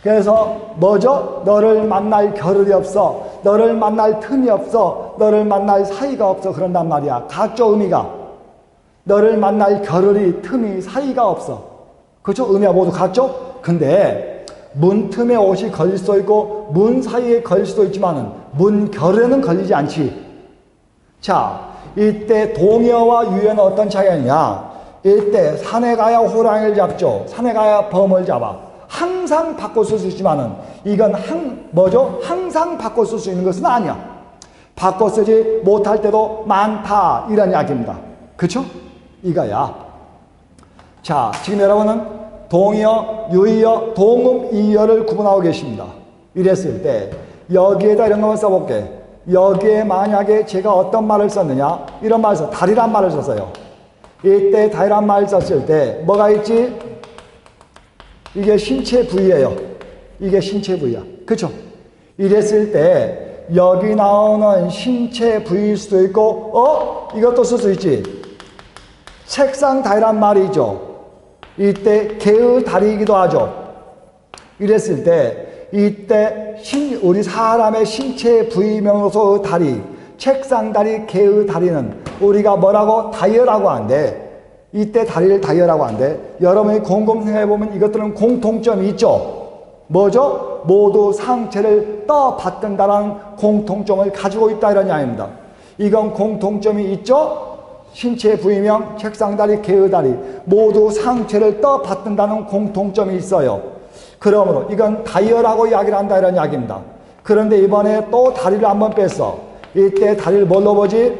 그래서 뭐죠? 너를 만날 겨를이 없어. 너를 만날 틈이 없어. 너를 만날 사이가 없어. 그런단 말이야. 같죠, 의미가. 너를 만날 겨를이, 틈이, 사이가 없어. 그렇죠? 의미가 모두 같죠? 근데 문 틈에 옷이 걸릴 수도 있고 문 사이에 걸릴 수도 있지만은 문 결에는 걸리지 않지. 자, 이때 동여와 유여는 어떤 차이가 있냐? 이때 산에 가야 호랑이를 잡죠. 산에 가야 범을 잡아. 항상 바꿔 쓸 수 있지만은 이건 뭐죠? 항상 바꿔 쓸 수 있는 것은 아니야. 바꿔 쓰지 못할 때도 많다. 이런 이야기입니다. 그쵸? 이거야. 자, 지금 여러분은 동여, 유여, 동음, 이여를 구분하고 계십니다. 이랬을 때 여기에다 이런 것만 써볼게. 여기에 만약에 제가 어떤 말을 썼느냐? 이런 말을 써. 다리란 말을 썼어요. 이때 다리란 말을 썼을 때 뭐가 있지? 이게 신체 부위예요. 이게 신체 부위야. 그쵸? 이랬을 때 여기 나오는 신체 부위일 수도 있고 이것도 쓸 수 있지. 책상 다리란 말이죠. 이때 개의 다리이기도 하죠. 이랬을 때 이때 우리 사람의 신체 부위명으로서의 다리, 책상 다리, 개의 다리는 우리가 뭐라고? 다이어라고 하는데 이때 다리를 다이어라고 하는데 여러분이 곰곰 생각해보면 이것들은 공통점이 있죠. 뭐죠? 모두 상체를 떠받든다는 공통점을 가지고 있다 이런 이야기입니다. 이건 공통점이 있죠. 신체 부위명, 책상 다리, 개의 다리 모두 상체를 떠받든다는 공통점이 있어요. 그러므로 이건 다이어라고 이야기를 한다 이런 이야기입니다. 그런데 이번에 또 다리를 한번 뺐어. 이때 다리를 뭘로 보지?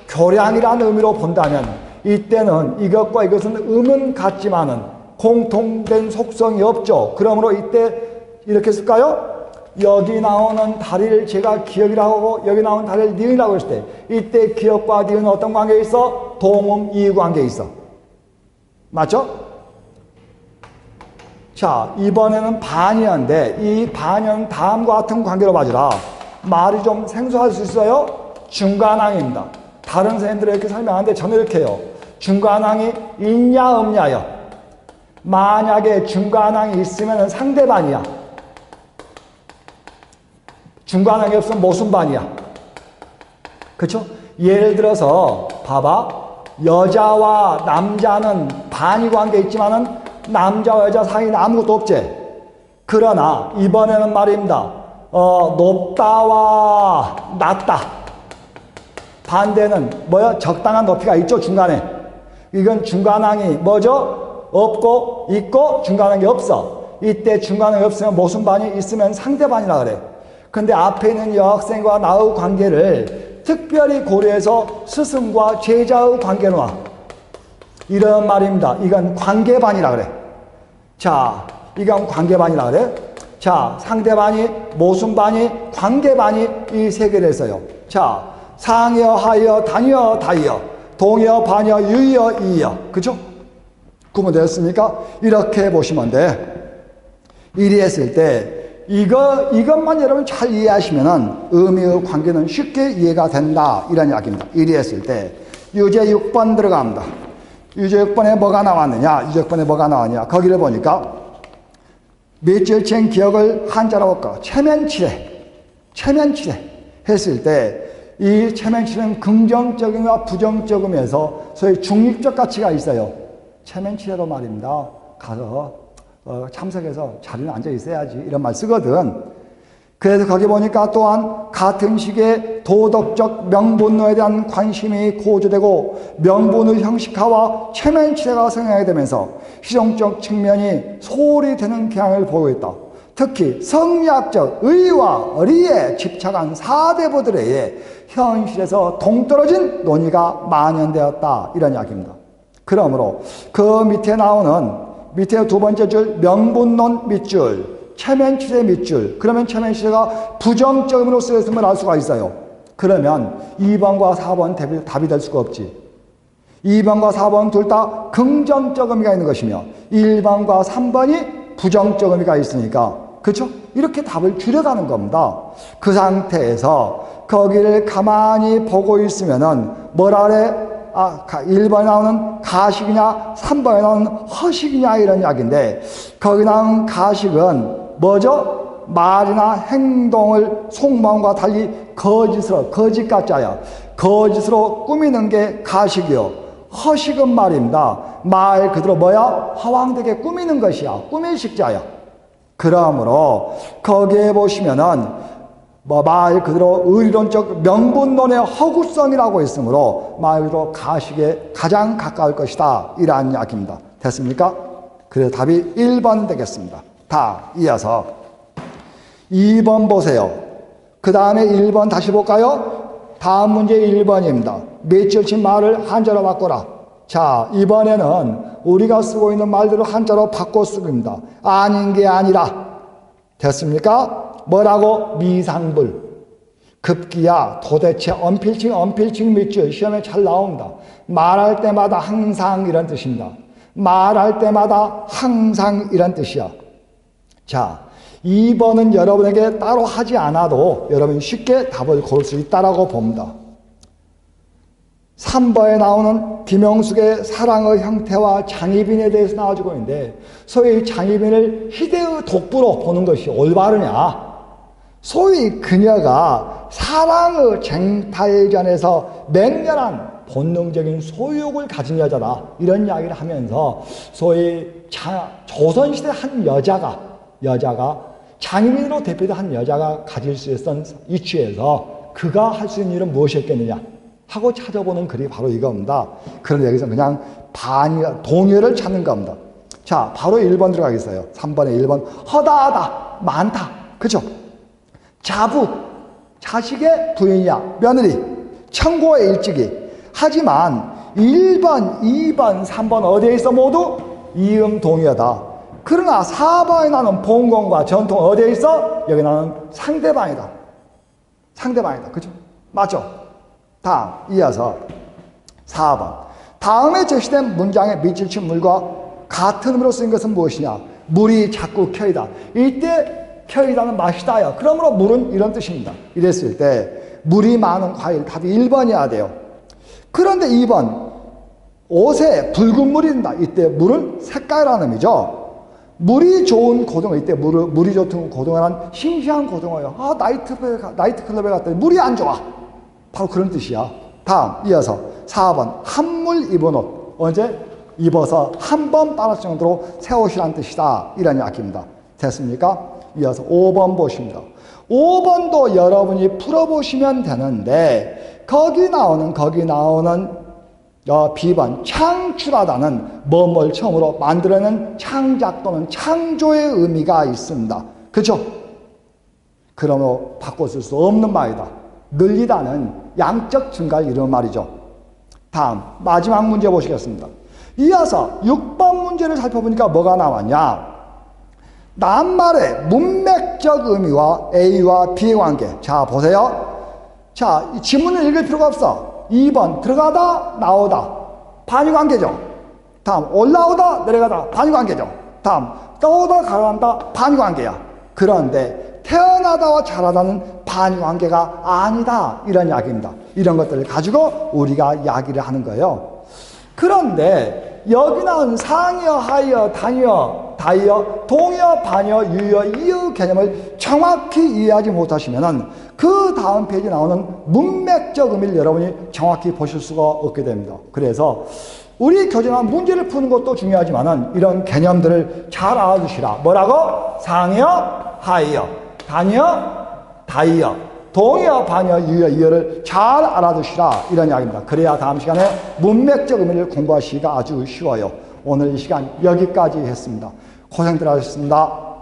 교량이라는 의미로 본다면 이때는 이것과 이것은 음은 같지만은 공통된 속성이 없죠. 그러므로 이때 이렇게 쓸까요? 여기 나오는 다리를 제가 기억이라고 하고 여기 나오는 다리를 니은이라고 했을 때 이때 기억과 니은은 어떤 관계에 있어? 동음 이의 관계에 있어. 맞죠? 자, 이번에는 반이었는데 이 반은 다음과 같은 관계로 봐주라. 말이 좀 생소할 수 있어요. 중간항입니다. 다른 선생님들이 이렇게 설명하는데 저는 이렇게 해요. 중간항이 있냐 없냐요. 만약에 중간항이 있으면 상대반이야. 중간항이 없으면 모순반이야. 그렇죠? 예를 들어서 봐봐. 여자와 남자는 반이 관계 있지만은 남자와 여자 사이는 아무것도 없지. 그러나 이번에는 말입니다. 높다와 낮다. 반대는 뭐야? 적당한 높이가 있죠. 중간에. 이건 중간항이 뭐죠? 없고 있고 중간항이 없어. 이때 중간항이 없으면 모순반이 있으면 상대반이라 그래. 근데 앞에 있는 여학생과 나의 관계를 특별히 고려해서 스승과 제자의 관계로 놔. 이런 말입니다. 이건 관계반이라 그래. 자, 이건 관계반이라 그래. 자, 상대반이, 모순반이, 관계반이 이 세 개를 했어요. 자, 상여, 하여, 단여, 다이여, 동여, 반여, 유여, 이여. 그죠? 구분되었습니까? 이렇게 보시면 돼. 이리 했을 때 이것만 여러분 잘 이해하시면은 의미의 관계는 쉽게 이해가 된다. 이런 이야기입니다. 이리 했을 때 유제 6번 들어갑니다. 유제 6번에 뭐가 나왔느냐? 유제 6번에 뭐가 나왔냐? 거기를 보니까 며칠chen 기억을 한자로 볼까? 체면치레. 체면치레 했을 때 이 체면치레는 긍정적임과 부정적임에서 소위 중립적 가치가 있어요. 체면치레로 말입니다. 가서 참석해서 자리는 앉아 있어야지 이런 말 쓰거든. 그래서 거기 보니까 또한 같은 시기에 도덕적 명분론에 대한 관심이 고조되고 명분의 형식화와 체면치레가 성행하게 되면서 실용적 측면이 소홀히 되는 경향을 보이고 있다. 특히 성리학적 의와 리에 집착한 사대부들에 의해 현실에서 동떨어진 논의가 만연되었다. 이런 이야기입니다. 그러므로 그 밑에 나오는 밑에 두 번째 줄 명분론 밑줄 체면치레 밑줄 그러면 체면치레가 부정적으로 쓰였음을 알 수가 있어요. 그러면 2번과 4번 답이 될 수가 없지. 2번과 4번 둘 다 긍정적 의미가 있는 것이며 1번과 3번이 부정적 의미가 있으니까 그렇죠? 이렇게 답을 줄여가는 겁니다. 그 상태에서 거기를 가만히 보고 있으면은 뭐라 그래? 1번에 나오는 가식이냐 3번에 나오는 허식이냐 이런 이야기인데 거기 나오는 가식은 뭐죠? 말이나 행동을 속마음과 달리 거짓 가짜야. 거짓으로 꾸미는 게 가식이요. 허식은 말입니다. 말 그대로 뭐야? 허황되게 꾸미는 것이야. 꾸밀 식자야. 그러므로 거기에 보시면은 말 그대로 의리론적 명분론의 허구성이라고 있으므로 말 그대로 가식에 가장 가까울 것이다. 이러한 이야기입니다. 됐습니까? 그래서 답이 1번 되겠습니다. 다 이어서 2번 보세요. 그 다음에 1번 다시 볼까요? 다음 문제 1번입니다. 밑줄 친 말을 한자로 바꿔라. 자, 이번에는 우리가 쓰고 있는 말대로 한자로 바꿔 쓰기입니다. 아닌 게 아니라. 됐습니까? 뭐라고? 미상불. 급기야 도대체 언필칭 밑줄 시험에 잘 나옵니다. 말할 때마다 항상 이런 뜻입니다. 말할 때마다 항상 이런 뜻이야. 자, 2번은 여러분에게 따로 하지 않아도 여러분이 쉽게 답을 고를 수 있다라고 봅니다. 3번에 나오는 김영숙의 사랑의 형태와 장희빈에 대해서 나와주고 있는데 소위 장희빈을 희대의 독부로 보는 것이 올바르냐? 소위 그녀가 사랑의 쟁탈전에서 맹렬한 본능적인 소유욕을 가진 여자다. 이런 이야기를 하면서 소위 조선시대 한 여자가 장희빈으로 대표된 한 여자가 가질 수 있었던 이치에서 그가 할 수 있는 일은 무엇이었겠느냐 하고 찾아보는 글이 바로 이겁니다. 그런데 여기서 그냥 동요를 찾는 겁니다. 자, 바로 1번 들어가겠어요. 3번에 1번 허다하다, 많다. 그죠? 자부, 자식의 부인이야, 며느리, 청고의 일찍이. 하지만 1번, 2번, 3번 어디에 있어? 모두 이음 동의어다. 그러나 4번에 나는 본공과 전통 어디에 있어? 여기 나는 상대방이다. 상대방이다. 그죠? 맞죠? 다음, 이어서 4번. 다음에 제시된 문장의 밑줄 친 물과 같은 의미로 쓰인 것은 무엇이냐? 물이 자꾸 켜이다. 이때 켜이다는 마시다요. 그러므로 물은 이런 뜻입니다. 이랬을 때 물이 많은 과일 답이 1번이어야 돼요. 그런데 2번 옷에 붉은 물이 든다. 이때 물은 색깔이라는 의미죠. 물이 좋은 고등어, 이때 물이 좋은 고등어는 싱싱한 고등어예요. 나이트클럽에 갔더니 물이 안 좋아. 바로 그런 뜻이야. 다음 이어서 4번 한물 입은 옷. 언제? 입어서 한 번 빨았을 정도로 새 옷이란 뜻이다. 이런 이야기입니다. 됐습니까? 이어서 5번 보십니다. 5번도 여러분이 풀어보시면 되는데 거기 나오는 B번 창출하다는 뭐뭘 처음으로 만들어낸 창작 또는 창조의 의미가 있습니다. 그렇죠? 그러므로 바꿔 쓸 수 없는 말이다. 늘리다는 양적 증가를 이루는 말이죠. 다음 마지막 문제 보시겠습니다. 이어서 6번 문제를 살펴보니까 뭐가 나왔냐? 낱말의 문맥적 의미와 A와 B의 관계. 자, 보세요. 자, 이 지문을 읽을 필요가 없어. 2번 들어가다 나오다 반유관계죠. 다음 올라오다 내려가다 반유관계죠. 다음 떠오다 가라앉다 반유관계야. 그런데 태어나다와 자라다는 반유관계가 아니다. 이런 이야기입니다. 이런 것들을 가지고 우리가 이야기를 하는 거예요. 그런데 여기 나온 상이어, 하이어, 단이어, 다이어, 동이어, 반이어, 유이어, 이의 개념을 정확히 이해하지 못하시면 그 다음 페이지에 나오는 문맥적 의미를 여러분이 정확히 보실 수가 없게 됩니다. 그래서 우리 교재나 문제를 푸는 것도 중요하지만 이런 개념들을 잘 알아두시라. 뭐라고? 상이어, 하이어, 단이어, 다이어, 동의어, 반의어, 유의어, 이어를 잘 알아두시라 이런 이야기입니다. 그래야 다음 시간에 문맥적 의미를 공부하시기가 아주 쉬워요. 오늘 이 시간 여기까지 했습니다. 고생들 하셨습니다.